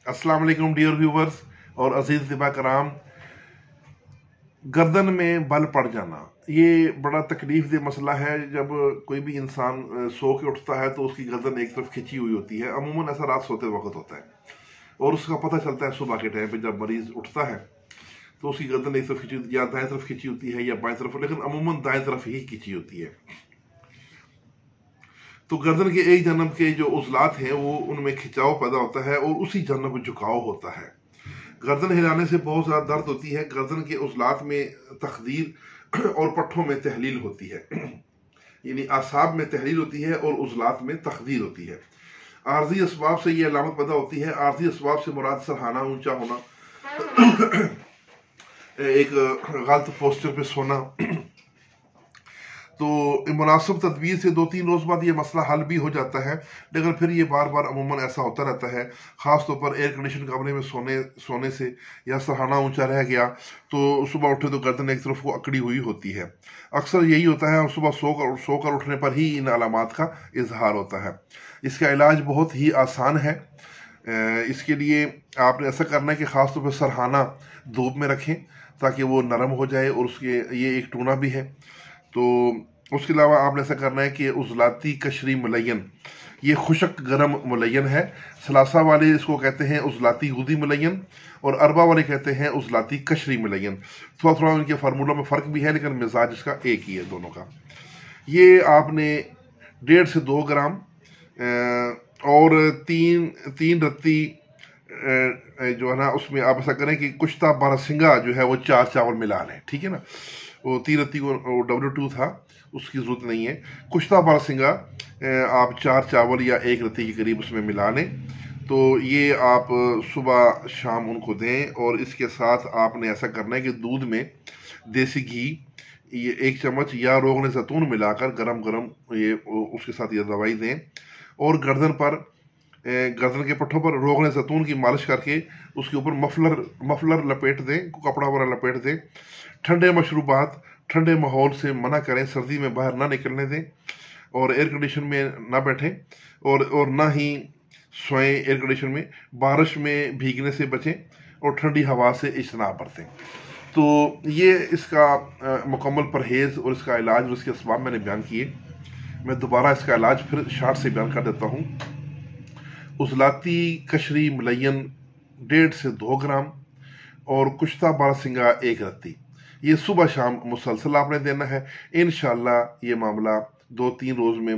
अस्सलाम वालेकुम dear viewers और अजीज ज़िबा कराम। गर्दन में बल पड़ जाना ये बड़ा तकलीफ दे मसला है। जब कोई भी इंसान सो के उठता है तो उसकी गर्दन एक तरफ खिंची हुई होती है। अमूमन ऐसा रात सोते वक्त होता है और उसका पता चलता है सुबह के टाइम पे जब मरीज उठता है तो उसकी गर्दन एक तरफ खिंची या दाएं तरफ खिंची होती है या बाएं तरफ, लेकिन अमूमन दाएं तरफ ही खिंची होती है। तो गर्दन के एक जानब के जो उजलात हैं वो उनमें खिंचाव पैदा होता है और उसी जानब झुकाव होता है। गर्दन हिलाने से बहुत ज़्यादा दर्द होती है। गर्दन के उजलात में तखदीर और पट्ठों में तहलील होती है, यानी आसाब में तहलील होती है और उजलात में तखदीर होती है। आर्जी असबाब से ये अलामत पैदा होती है। आर्जी असबाब से मुराद सरहाना ऊंचा होना, एक गलत पोस्चर पे सोना। तो मुनासिब तदबीर से 2-3 रोज़ बाद ये मसला हल भी हो जाता है, लेकिन फिर ये बार बार अमूमन ऐसा होता रहता है। ख़ास तौर पर एयर कंडीशन कमरे में सोने से या सरहाना ऊंचा रह गया तो सुबह उठे तो गर्दन एक तरफ को अकड़ी हुई होती है। अक्सर यही होता है, सुबह सोकर उठने पर ही इन अलामात का इजहार होता है। इसका इलाज बहुत ही आसान है। इसके लिए आपने ऐसा करना है कि ख़ास तौर पर सरहाना धूप में रखें ताकि वो नरम हो जाए, और उसके ये एक टूना भी है। तो उसके अलावा आपने ऐसा करना है कि उजलाती कशरी मुलयन, ये खुशक गर्म मुलयन है। सलासा वाले इसको कहते हैं उजलाती गुदी मुलयन और अरबा वाले कहते हैं उजलाती कशरी मुलयन। थोड़ा थोड़ा उनके फार्मूला में फ़र्क भी है, लेकिन मिजाज इसका एक ही है दोनों का। ये आपने 1.5 से 2 ग्राम और तीन रत्ती जो है ना, उसमें आप ऐसा करें कि कुश्ता बारहसिंगा जो है वो 4 चावल मिला लें, ठीक है ना। वो 3 रत्ती को W2 था, उसकी ज़रूरत नहीं है। कुश्ता बारहसिंगा आप 4 चावल या 1 रत्ती के करीब उसमें मिला लें। तो ये आप सुबह शाम उनको दें, और इसके साथ आपने ऐसा करना है कि दूध में देसी घी ये 1 चम्मच या रोगन ज़ैतून मिलाकर गरम गरम ये उसके साथ ये दवाई दें। और गर्दन के पट्टों पर रोगन ज़ैतून की मालिश करके उसके ऊपर मफलर लपेट दें, कपड़ा वगैरह लपेट दें। ठंडे मशरूबात ठंडे माहौल से मना करें, सर्दी में बाहर ना निकलने दें और एयर कंडीशन में ना बैठें और ना ही सोएं एयर कंडीशन में। बारिश में भीगने से बचें और ठंडी हवा से इज्तनाब बरतें। तो ये इसका मुकम्मल परहेज़ और इसका इलाज और इसके असबाब मैंने बयान किए। मैं दोबारा इसका इलाज फिर शार्ट से बयान कर देता हूँ। उजलाती कशरी मुलयन 1.5 से 2 ग्राम और कुश्ता बारहसिंगा 1 रत्ती, ये सुबह शाम मुसलसल आपने देना है। इंशाअल्लाह ये मामला 2-3 रोज़ में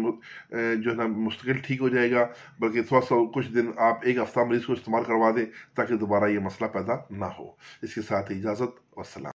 जो है ना मुस्तकिल ठीक हो जाएगा। बल्कि थोड़ा सा कुछ दिन आप 1 हफ्ता मरीज़ को इस्तेमाल करवा दें ताकि दोबारा ये मसला पैदा ना हो। इसके साथ इजाज़त, वस्सलाम।